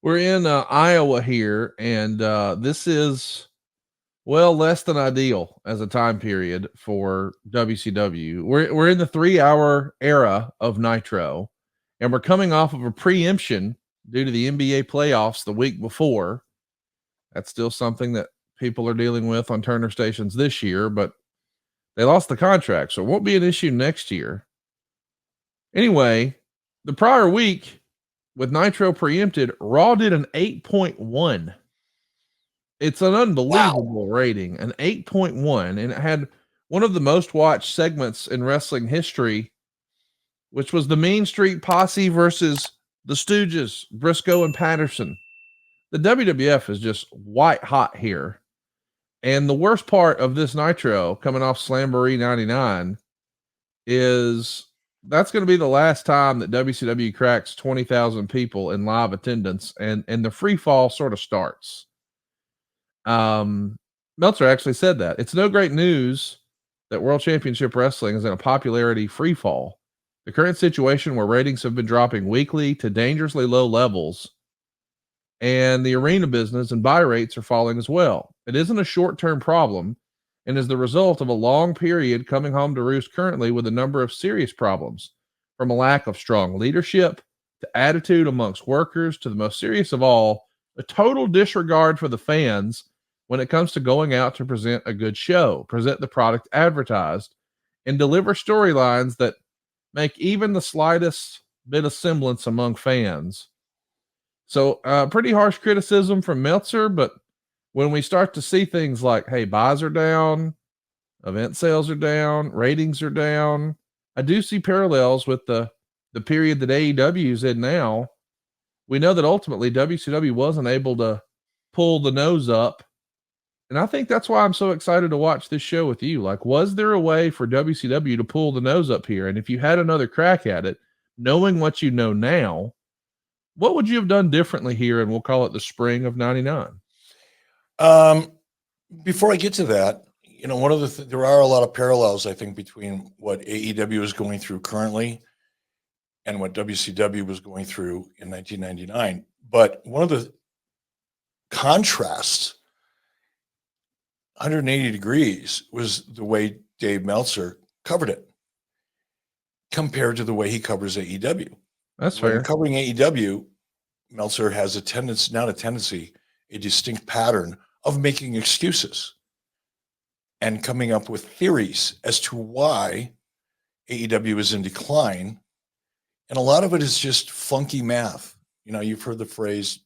We're in Iowa here, and this is less than ideal as a time period for WCW. We're in the 3 hour era of Nitro, and we're coming off of a preemption due to the NBA playoffs the week before. That's still something that people are dealing with on Turner stations this year, but they lost the contract, so it won't be an issue next year. Anyway, the prior week with Nitro preempted, Raw did an 8.1. It's an unbelievable rating, an 8.1, and it had one of the most watched segments in wrestling history, which was the Mean Street Posse versus the Stooges, Briscoe and Patterson. The WWF is just white hot here. And the worst part of this Nitro coming off Slamboree 99 is that's going to be the last time that WCW cracks 20,000 people in live attendance, and the free fall sort of starts. Meltzer actually said that it's no great news that World Championship Wrestling is in a popularity free fall. The current situation where ratings have been dropping weekly to dangerously low levels, and the arena business and buy rates are falling as well. It isn't a short-term problem and is the result of a long period coming home to roost currently with a number of serious problems, from a lack of strong leadership to attitude amongst workers to the most serious of all, a total disregard for the fans when it comes to going out to present a good show, present the product advertised, and deliver storylines that make even the slightest bit of semblance among fans. So, pretty harsh criticism from Meltzer, but when we start to see things like, hey, buys are down, event sales are down, ratings are down, I do see parallels with the period that AEW is in now. We know that ultimately WCW wasn't able to pull the nose up. And I think that's why I'm so excited to watch this show with you. Like, was there a way for WCW to pull the nose up here? And if you had another crack at it, knowing what you know now, what would you have done differently here? And we'll call it the spring of 99. Before I get to that, one of there are a lot of parallels, I think, between what AEW is going through currently and what WCW was going through in 1999. But one of the contrasts, 180 degrees, was the way Dave Meltzer covered it compared to the way he covers AEW. That's fair. When covering AEW, Meltzer has a distinct pattern of making excuses and coming up with theories as to why AEW is in decline. And a lot of it is just funky math. You've heard the phrase,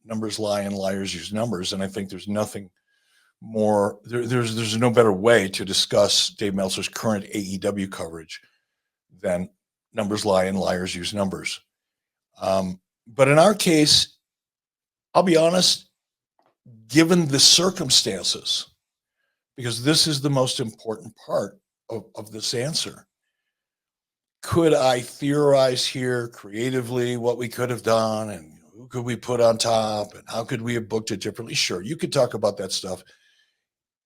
numbers lie and liars use numbers. And I think there's nothing more, there's no better way to discuss Dave Meltzer's current AEW coverage than numbers lie and liars use numbers. But in our case, I'll be honest, given the circumstances, because this is the most important part of this answer, could I theorize here creatively what we could have done and who could we put on top and how could we have booked it differently? Sure, you could talk about that stuff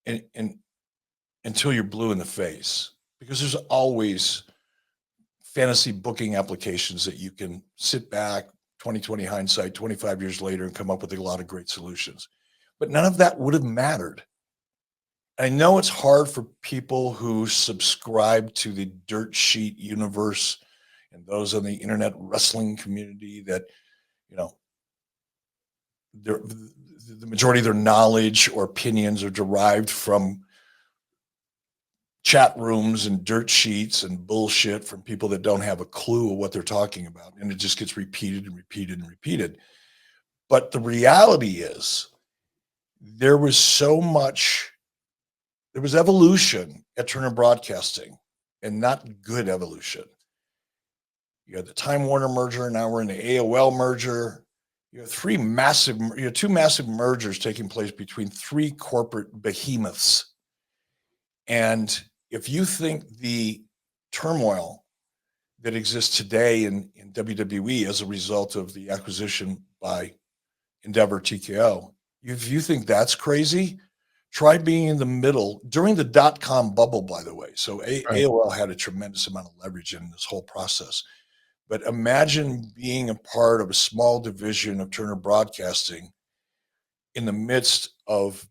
and until you're blue in the face, because there's always fantasy booking applications that you can sit back, 2020 hindsight, 25 years later, and come up with a lot of great solutions. But none of that would have mattered. I know it's hard for people who subscribe to the dirt sheet universe and those on the internet wrestling community that, the majority of their knowledge or opinions are derived from chat rooms and dirt sheets and bullshit from people that don't have a clue of what they're talking about. And it just gets repeated and repeated and repeated. But the reality is there was evolution at Turner Broadcasting, and not good evolution. You had the Time Warner merger. Now we're in the AOL merger. You have two massive mergers taking place between three corporate behemoths. And if you think the turmoil that exists today in WWE as a result of the acquisition by Endeavor TKO, if you think that's crazy, try being in the middle during the .com bubble, by the way. So AOL had a tremendous amount of leverage in this whole process. But imagine being a part of a small division of Turner Broadcasting in the midst of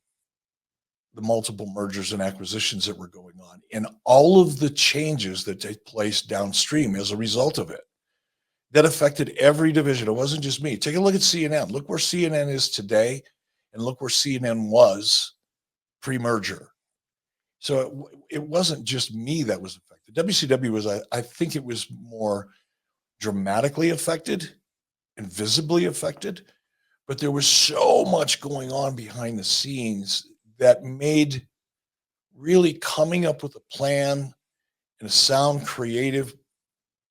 the multiple mergers and acquisitions that were going on and all of the changes that take place downstream as a result of it. That affected every division. It wasn't just me. Take a look at CNN. Look where CNN is today and look where CNN was pre-merger. So it wasn't just me that was affected. WCW was, I think it was more dramatically affected and visibly affected, but there was so much going on behind the scenes that made really coming up with a plan and a sound creative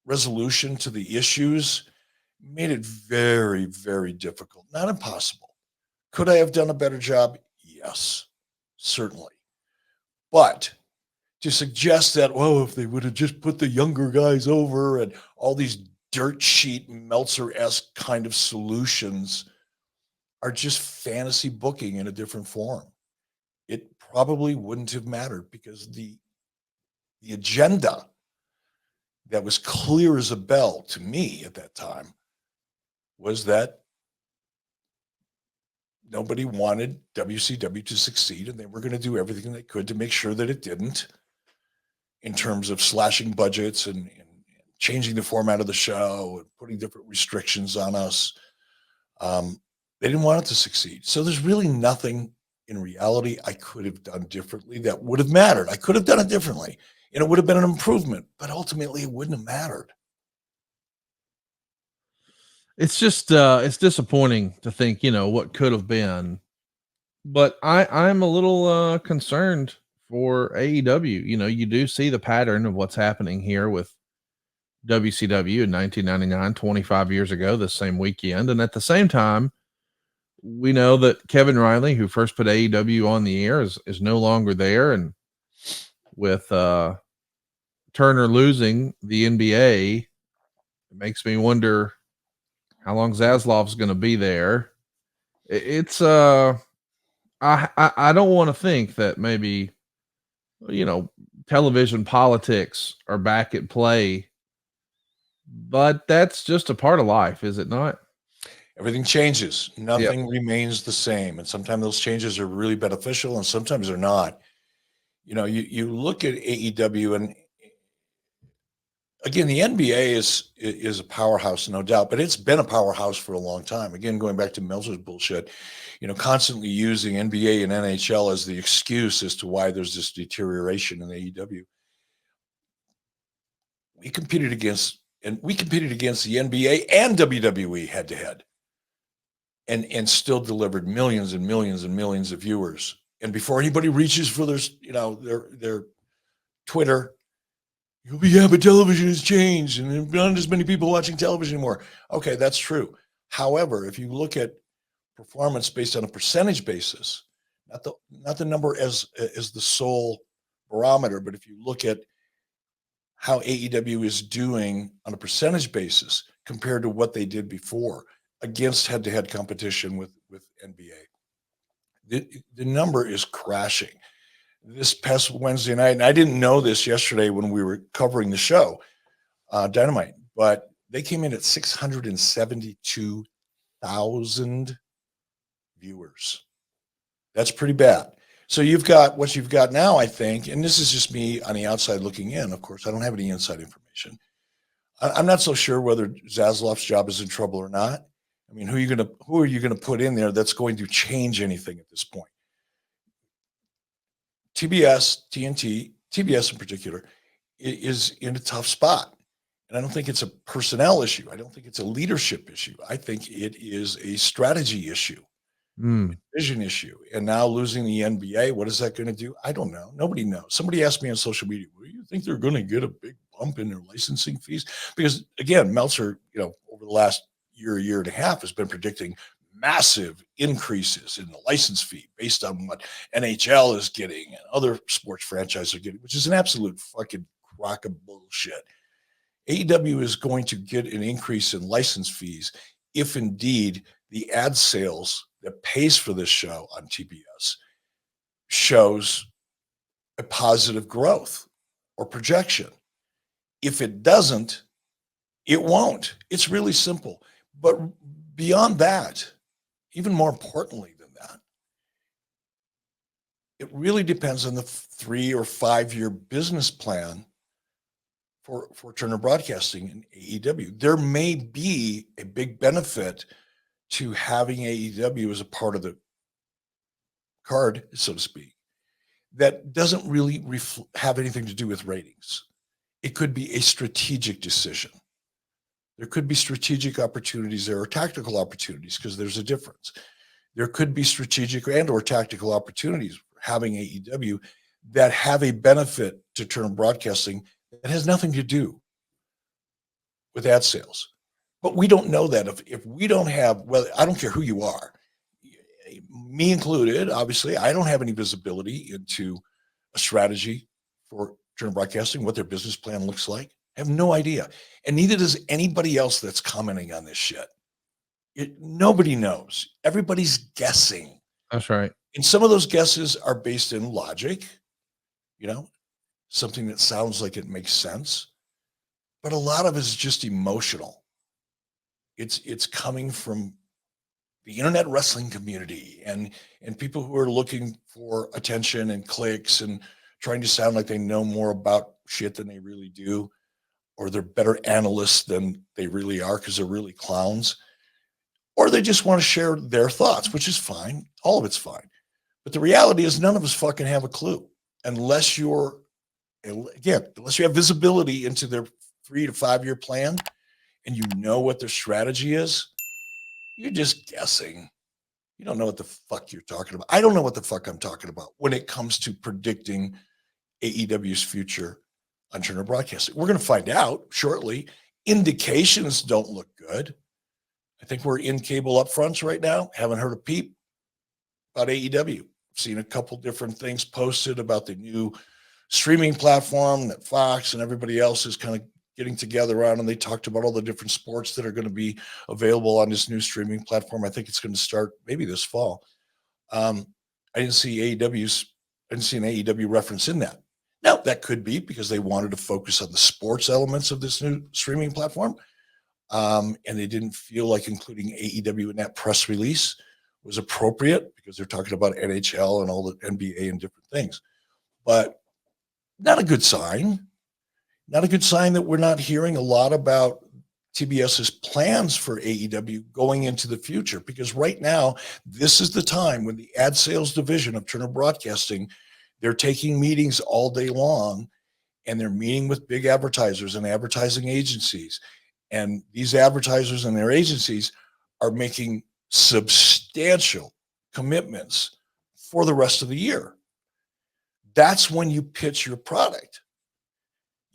resolution to the issues made it very, very difficult. Not impossible. Could I have done a better job? Yes, certainly. But to suggest that, well, if they would have just put the younger guys over and all these dirt sheet Meltzer-esque kind of solutions are just fantasy booking in a different form. It probably wouldn't have mattered because the agenda that was clear as a bell to me at that time was that nobody wanted WCW to succeed, and they were going to do everything they could to make sure that it didn't, in terms of slashing budgets and changing the format of the show and putting different restrictions on us. They didn't want it to succeed. So there's really nothing in reality I could have done differently that would have mattered. I could have done it differently, and it would have been an improvement, but ultimately it wouldn't have mattered. It's just it's disappointing to think, what could have been. But I'm a little concerned for AEW. You do see the pattern of what's happening here with WCW in 1999, 25 years ago, this same weekend. And at the same time, we know that Kevin Riley, who first put AEW on the air, is no longer there. And with Turner losing the NBA, it makes me wonder how long Zaslav's going to be there. It's I don't want to think that maybe, television politics are back at play, but that's just a part of life, is it not? Everything changes. Yep. Nothing remains the same. And sometimes those changes are really beneficial and sometimes they're not. You look at AEW, and again, the NBA is a powerhouse, no doubt, but it's been a powerhouse for a long time. Again, going back to Meltzer's bullshit, constantly using NBA and NHL as the excuse as to why there's this deterioration in AEW. We competed against the NBA and WWE head to head, and still delivered millions and millions and millions of viewers. And before anybody reaches for their Twitter, yeah, but television has changed and not as many people watching television anymore. Okay, that's true. However, if you look at performance based on a percentage basis, not the number as the sole barometer, but if you look at how AEW is doing on a percentage basis compared to what they did before against head-to-head competition with NBA, the number is crashing. This past Wednesday night, and I didn't know this yesterday when we were covering the show, Dynamite, but they came in at 672,000 viewers. That's pretty bad. So you've got what you've got now, I think, and this is just me on the outside looking in. Of course, I don't have any inside information. I'm not so sure whether Zaslav's job is in trouble or not. I mean, who are you gonna put in there that's going to change anything at this point? TBS in particular, is in a tough spot. And I don't think it's a personnel issue. I don't think it's a leadership issue. I think it is a strategy issue, vision issue. And now losing the NBA, what is that going to do? I don't know. Nobody knows. Somebody asked me on social media, well, you think they're going to get a big bump in their licensing fees? Because again, Meltzer, over the last year and a half has been predicting massive increases in the license fee based on what NHL is getting and other sports franchises are getting, which is an absolute fucking crock of bullshit. AEW is going to get an increase in license fees if indeed the ad sales that pays for this show on TBS shows a positive growth or projection. If it doesn't, It won't. It's really simple. But beyond that, even more importantly than that, it really depends on the 3 or 5 year business plan for Turner Broadcasting and AEW. There may be a big benefit to having AEW as a part of the card, so to speak, that doesn't really have anything to do with ratings. It could be a strategic decision. There could be strategic opportunities there or tactical opportunities because there's a difference. There could be strategic and or tactical opportunities for having AEW that have a benefit to Turner Broadcasting that has nothing to do with ad sales. But we don't know that if we don't have, well, I don't care who you are, me included, obviously, I don't have any visibility into a strategy for Turner Broadcasting, what their business plan looks like. I have no idea. And neither does anybody else that's commenting on this shit. Nobody knows. Everybody's guessing. That's right. And some of those guesses are based in logic, you know, something that sounds like it makes sense. But a lot of it is just emotional. It's coming from the internet wrestling community and people who are looking for attention and clicks and trying to sound like they know more about shit than they really do, or they're better analysts than they really are because they're really clowns, or they just want to share their thoughts, which is fine. All of it's fine. But the reality is none of us fucking have a clue unless you have visibility into their 3 to 5 year plan and you know what their strategy is. You're just guessing. You don't know what the fuck you're talking about. I don't know what the fuck I'm talking about when it comes to predicting AEW's future on Turner Broadcasting. We're going to find out shortly. Indications don't look good. I think we're in cable upfronts right now. Haven't heard a peep about AEW. Seen a couple different things posted about the new streaming platform that Fox and everybody else is kind of getting together on, and they talked about all the different sports that are going to be available on this new streaming platform. I think it's going to start maybe this fall. I didn't see an AEW reference in that. Now, that could be because they wanted to focus on the sports elements of this new streaming platform, and they didn't feel like including AEW in that press release was appropriate because they're talking about NHL and all the NBA and different things. But not a good sign. Not a good sign that we're not hearing a lot about TBS's plans for AEW going into the future, because right now, this is the time when the ad sales division of Turner Broadcasting, they're taking meetings all day long, and they're meeting with big advertisers and advertising agencies. And these advertisers and their agencies are making substantial commitments for the rest of the year. That's when you pitch your product.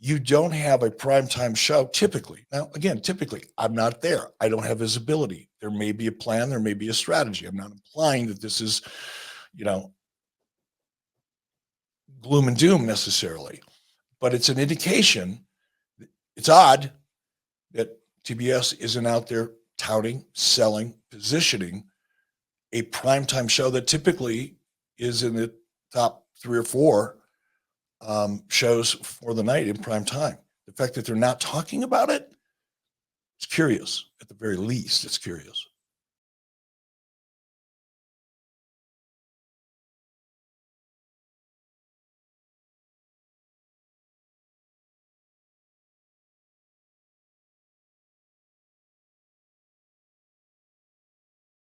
You don't have a primetime show typically. Now, again, typically, I'm not there. I don't have visibility. There may be a plan. There may be a strategy. I'm not implying that this is, gloom and doom necessarily, but it's an indication. It's odd that TBS isn't out there touting, selling, positioning a primetime show that typically is in the top 3 or 4 shows for the night in prime time. The fact that they're not talking about it, it's curious. At the very least, it's curious.